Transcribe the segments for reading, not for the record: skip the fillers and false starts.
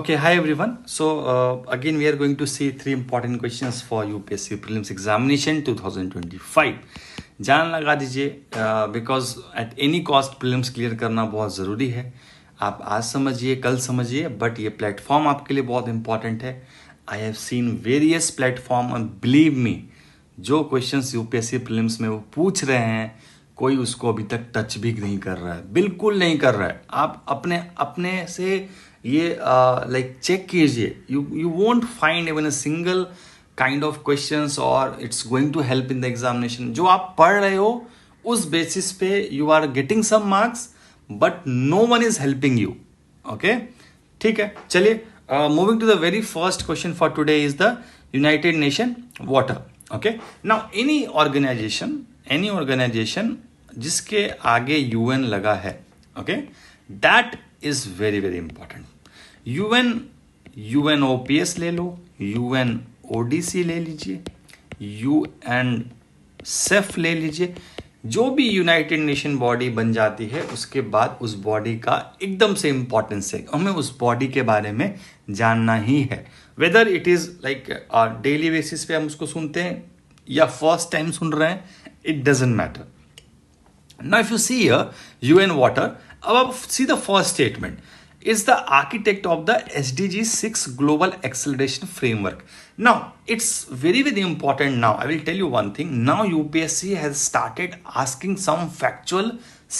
Okay, hi everyone. Again, we are going to see three important questions for UPSC Prelims Examination 2025. जान लगा दीजिए because at any cost prelims clear करना बहुत ज़रूरी है. आप आज समझिए, कल समझिए, बट ये प्लेटफॉर्म आपके लिए बहुत इंपॉर्टेंट है. I have seen various platform and believe me, जो क्वेश्चंस यूपीएससी प्रीलिम्स में वो पूछ रहे हैं, कोई उसको अभी तक टच भी नहीं कर रहा है, बिल्कुल नहीं कर रहा है. आप अपने अपने से ये लाइक चेक कीजिए. You won't find even a single kind of questions और it's going to help in the examination. जो आप पढ़ रहे हो उस बेसिस पे you are getting some marks, but no one is helping you. Okay, ठीक है. चलिए, moving to the very first question for today is the United Nation water. Okay, now any organisation जिसके आगे यूएन लगा है, okay, that is very very important. UNOPS ले लो, UNODC ले लीजिए, यूएनसेफ ले लीजिए. जो भी यूनाइटेड नेशन बॉडी बन जाती है उसके बाद उस बॉडी का एकदम से इंपॉर्टेंस है, हमें उस बॉडी के बारे में जानना ही है. Whether it is like daily basis पे हम उसको सुनते हैं या फर्स्ट टाइम सुन रहे हैं, it doesn't matter. Now, if you see here, UN Water, अब see the first statement, is the architect of the SDG 6 Global Acceleration Framework. Now, it's very, very important now. I will tell you one thing. Now, UPSC has started asking some factual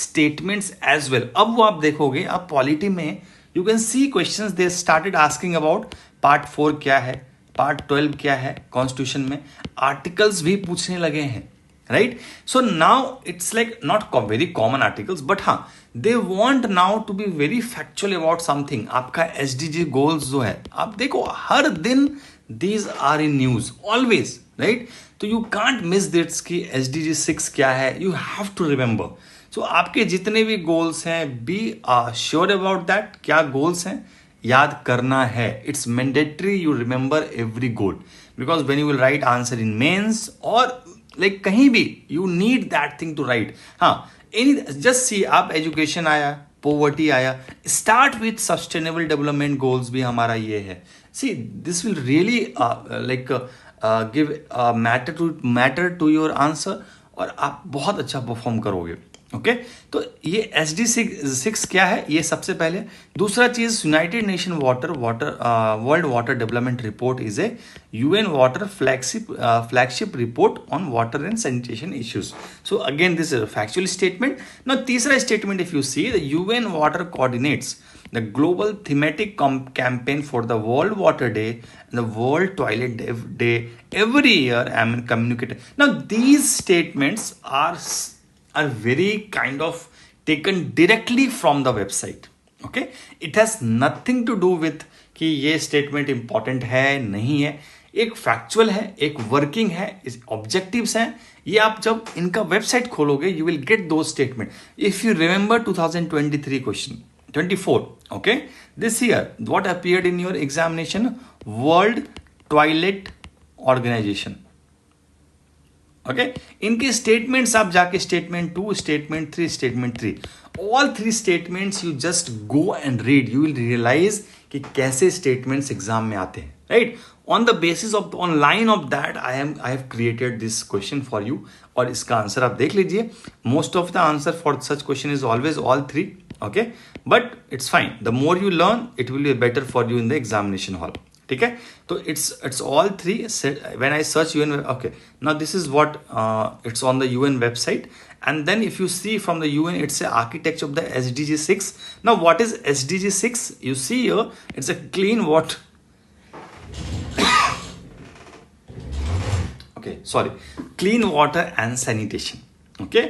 statements as well. अब वो आप देखोगे, आप polity में you can see questions they started asking about Part 4 क्या है, Part 12 क्या है, Constitution में articles भी पूछने लगे हैं. Right? So now it's like not very common articles, but हाँ, they want now to be very factual about something. आपका SDG goals जो है, आप देखो हर दिन these are in news always, right? तो you can't miss this कि SDG 6 क्या है, you have to remember. So आपके जितने भी goals हैं, be sure about that. क्या goals हैं याद करना है. It's mandatory you remember every goal, because when you will write answer in mains or like कहीं भी you need that thing to write. हाँ, एनी जस्ट सी, आप एजुकेशन आया, पोवर्टी आया, start with sustainable development goals भी हमारा ये है. See, this will really like give matter to your answer और आप बहुत अच्छा परफॉर्म करोगे. ओके, तो ये SDG 6 क्या है, ये सबसे पहले. दूसरा चीज, united nation world water development report is a UN water flagship report on water and sanitation issues. So again this is factual statement. Now तीसरा statement, if you see, the UN water coordinates the global thematic campaign for the World Water Day and the World Toilet Day every year. I mean, communicate. Now these statements are very kind of taken directly from the website. Okay, it has nothing to do with कि ये statement important है नहीं है. एक factual है, एक working है, इस objectives हैं. ये आप जब इनका website खोलोगे, you will get those statement. If you remember 2023 question 24, okay, this year what appeared in your examination, World Toilet Organization. Okay, इनके स्टेटमेंट्स आप जाके statement 2, statement 3, statement 3, all 3 statements you just go and read. You will realize कि कैसे statements exam में आते हैं. Right, on the basis of on line of that I have created this question for you. और इसका answer आप देख लीजिए. Most of the answer for such question is always all 3. Okay, but it's fine. The more you learn, it will be better for you in the examination hall. ठीक है, तो it's all 3. When I search UN, okay, now this is what it's on the UN website. And then if you see from the UN, it's architecture of the SDG 6. Now what is SDG 6? You see here, it's a clean water, okay, sorry, clean water and sanitation. Okay,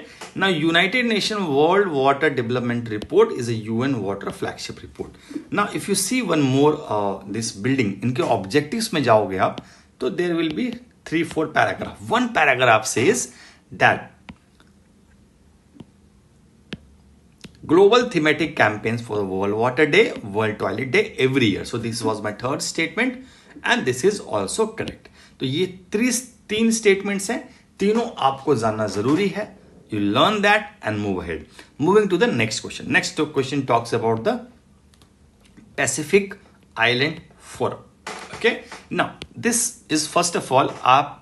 now United Nations World Water Development Report is a UN water flagship report. Now if you see one more this building, इनके objectives में जाओगे आप, तो there will be 3-4 paragraph. One paragraph says that global thematic campaigns for the World Water Day, World Toilet Day every year. So this was my third statement and this is also correct. तो ये 3 statements हैं, तीनों आपको जानना जरूरी है. You learn that and move ahead. Moving to the next question. Next question talks about the Pacific Island Forum. Okay, now this is first of all, आप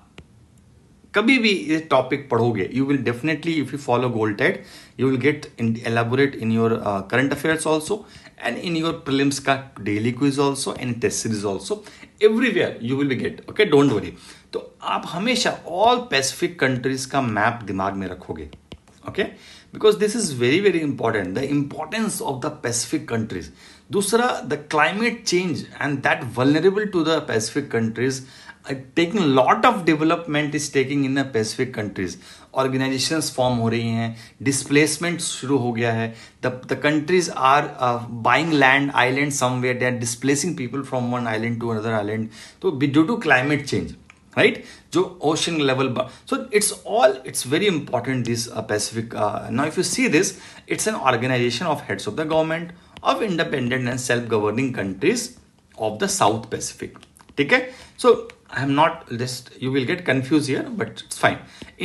कभी भी ये टॉपिक पढ़ोगे, you will definitely, if you follow गोल्टेड, you will get elaborate in your current affairs also and in your prelims का daily quiz also and test series also, everywhere you will be get. Okay, don't worry. तो आप हमेशा all Pacific countries का map दिमाग में रखोगे. Okay, because this is very very important, the importance of the Pacific countries. दूसरा, the climate change and that vulnerable to the Pacific countries, taking lot of development is taking in the Pacific countries. Organizations form हो रही हैं, displacement शुरू हो गया है. The countries are buying land, island somewhere, they are displacing people from one island to another island. So due to climate change, right? जो ocean level, so it's very important, this Pacific. Now if you see this, it's an organization of heads of the government of independent and self-governing countries of the South Pacific. ठीक है? So I am not just, you will get confused here, but it's fine.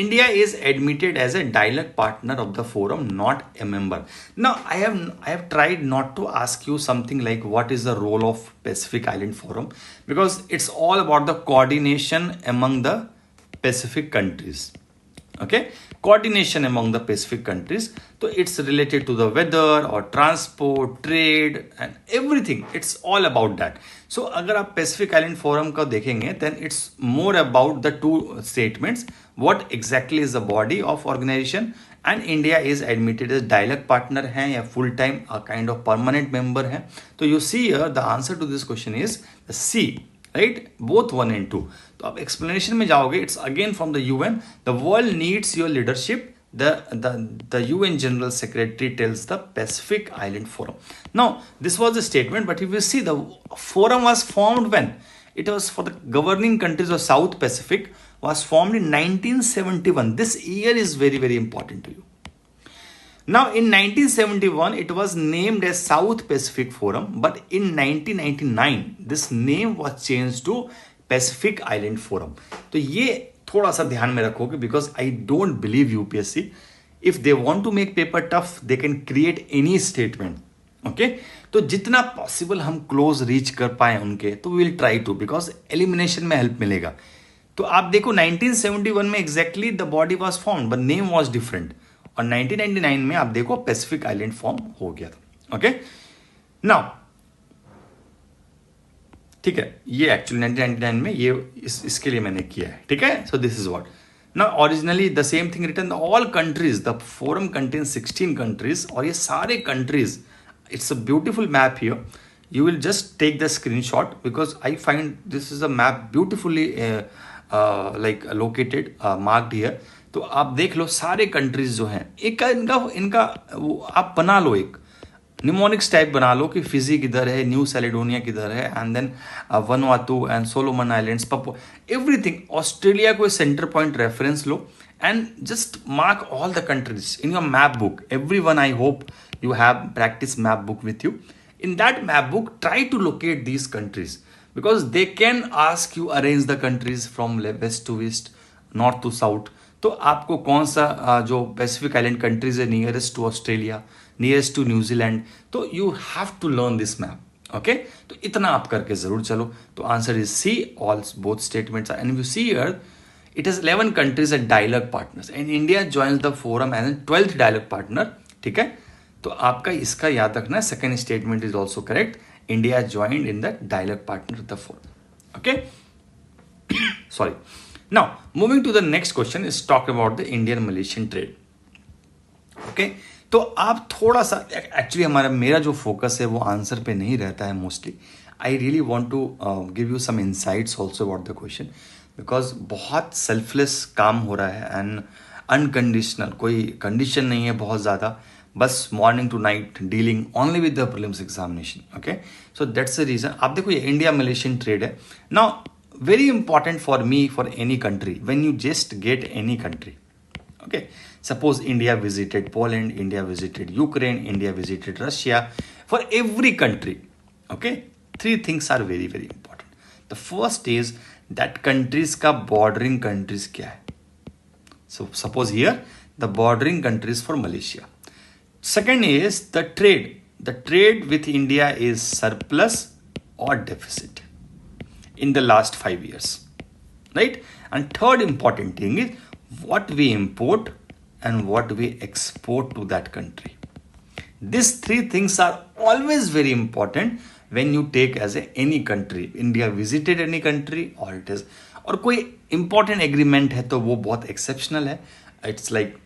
India is admitted as a dialogue partner of the forum, not a member. Now I have tried not to ask you something like what is the role of Pacific Island Forum, because it's all about the coordination among the Pacific countries. Okay, coordination among the Pacific countries. So it's related to the weather or transport, trade and everything. It's all about that. So अगर आप Pacific Island Forum का देखेंगे, then it's more about the two statements. What exactly is the body of organization, and India is admitted as dialogue partner है या full time a kind of permanent member है. तो you see here the answer to this question is the C. Right, both 1 and 2. तो आप explanation में जाओगे, it's again from the UN. The world needs your leadership. The UN General Secretary tells the Pacific Island Forum. Now this was the statement, but if you see, the forum was formed when? It was for the governing countries of South Pacific, was formed in 1971. This year is very very important to you. Now in 1971 it was named as South Pacific Forum, but in 1999 this name was changed to Pacific Island Forum. तो ये थोड़ा सा ध्यान में रखोगे, because I don't believe UPSC, if they want to make paper tough, they can create any statement. Okay, तो जितना possible हम क्लोज रीच कर पाए उनके, तो will try to, because elimination में हेल्प मिलेगा. तो आप देखो 1971 में exactly the body was formed, but name was different. और 1999 में आप देखो पैसिफिक आइलैंड फॉर्म हो गया था. ओके, नाउ ठीक है, ये एक्चुअली 1999 में ये इसके लिए मैंने किया है. ठीक है, so this is what. Now originally the same thing written, all countries, the forum contain 16 countries, और ये सारे countries, it's a beautiful map here. You will just take the screenshot, because I find this is a map beautifully like located, marked here. तो आप देख लो सारे countries जो हैं, एक इनका आप बना लो, एक निमोनिक्स टाइप बना लो कि फिजी किधर है, न्यू कैलेडोनिया किधर है, and then Vanuatu and Solomon Islands, Papua, everything. Australia को सेंटर पॉइंट रेफरेंस लो and just mark all the countries in your map book. Everyone, I hope you have practice map book with you. In that map book, try to locate these countries, because they can ask you arrange the countries from west to east, north to south. तो आपको कौन सा जो Pacific island countries है, nearest to Australia, nearest to New Zealand, तो you have to learn this map. Okay, तो इतना आप करके जरूर चलो. तो answer is C, all both statements. And you see here it has 11 countries as dialogue partners, and India joins the forum as a 12th dialogue partner. ठीक है, तो आपका इसका याद रखना है. Second statement is also correct. India joined in the dialogue partner the forum. Okay, sorry. Now moving to the next question is talk about the Indian Malaysian trade. Okay, तो आप थोड़ा सा, एक्चुअली मेरा जो फोकस है वो answer पे नहीं रहता है mostly. I really want to give you some insights also about the question, because बहुत सेल्फलेस काम हो रहा है एंड अनकंडीशनल, कोई कंडीशन नहीं है बहुत ज़्यादा, बस morning to night dealing only with the prelims examination. Okay, so that's the reason. आप देखो ये इंडिया मलेशियन ट्रेड है. Now very important for me, for any country, when you just get any country. Okay, suppose India visited Poland, India visited Ukraine, India visited Russia. For every country, okay, 3 things are very very important. The first is that countries का bordering countries क्या है. So suppose here the bordering countries for Malaysia. Second is the trade. The trade with India is surplus or deficit in the last 5 years, right? And third important thing is what we import and what we export to that country. These three things are always very important when you take as any country. India visited any country or it is, और कोई important agreement है तो वो बहुत exceptional है. It's like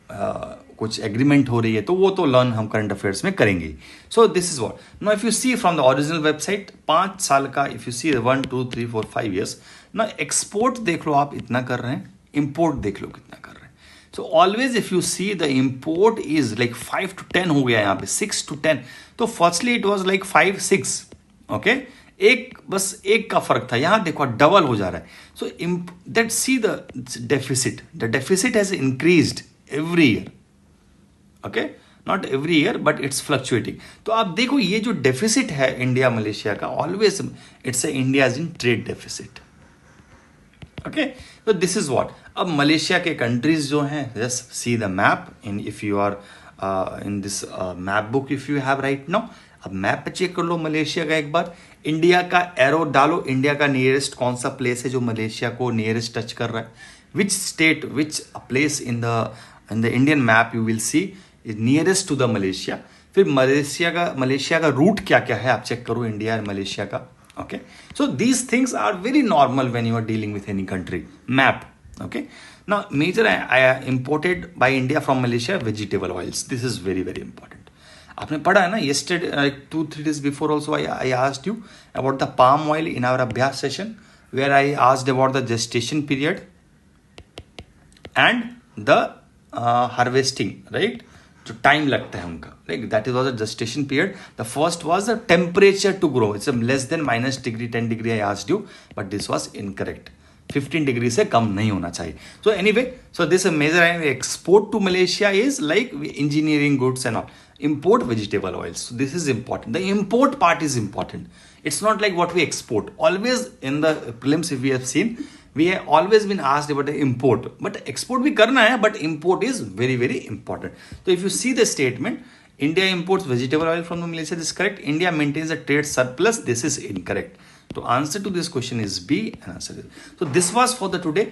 कुछ agreement हो रही है तो वो तो learn हम current affairs में करेंगे. So this is what. Now if you see from the original website 5 साल का, if you see 1, 2, 3, 4, 5 years, now export देख लो आप इतना कर रहे हैं, import देख लो कितना कर रहे हैं. So always if you see the import is like 5 to 10 हो गया यहाँ पे 6 to 10. तो firstly it was like 5, 6. Okay? बस एक का फर्क था, यहाँ देखो डबल हो जा रहा है. So that see the deficit. The deficit has increased every year. Okay? Not every year but it's fluctuating. तो आप देखो ये जो deficit है इंडिया मलेशिया का, always it's a India is in trade deficit. Okay, so this is what. अब Malaysia के countries जो हैं, just see the map in if you are in this map book if you have right now. अब map पे check कर लो Malaysia का एक बार, India का एरो डालो, इंडिया का नियरेस्ट कौन सा प्लेस है जो मलेशिया को नियरेस्ट टच कर रहा है, which state which place in the Indian map you will see is nearest to the Malaysia. फिर मलेशिया का रूट क्या क्या है आप चेक करो इंडिया और मलेशिया का. Okay, so these things are very normal when you are dealing with any country. Map. Okay, now major I imported by India from Malaysia vegetable oils. This is very very important. आपने पढ़ा है ना yesterday, like 2-3 days before also I asked you about the palm oil in our Abhyas session where I asked about the gestation period and the harvesting, right? जो time लगता है उनका, like that is was the gestation period. The first was the temperature to grow, it's less than -10 degree I asked you but this was incorrect. 15 degree से कम नहीं होना चाहिए. So anyway, so this major export to Malaysia is like engineering goods and all. Import vegetable oils. So this is important. The import part is important. It's not like what we export. Always in the prelims if we have seen, we have always been asked about the import. But export भी करना है, but import is very very important. So if you see the statement, India imports vegetable oil from Malaysia. This is correct. India maintains a trade surplus. This is incorrect. So answer to this question is B and answer is. So this was for the today.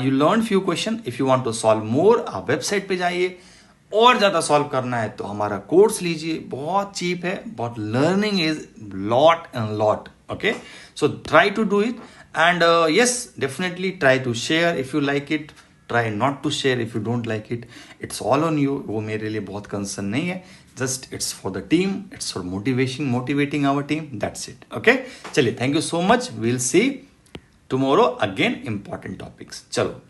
You learned few question. If you want to solve more, आप website पे जाइए. और ज़्यादा solve करना है तो हमारा course लीजिए, बहुत चीप है, बहुत learning is lot and lot. Okay, so try to do it and yes definitely try to share if you like it, try not to share if you don't like it. It's all on you. वो मेरे लिए बहुत concern नहीं है, just it's for the team, it's for motivating our team, that's it. Okay, चलिए, thank you so much. We'll see tomorrow again important topics. चलो.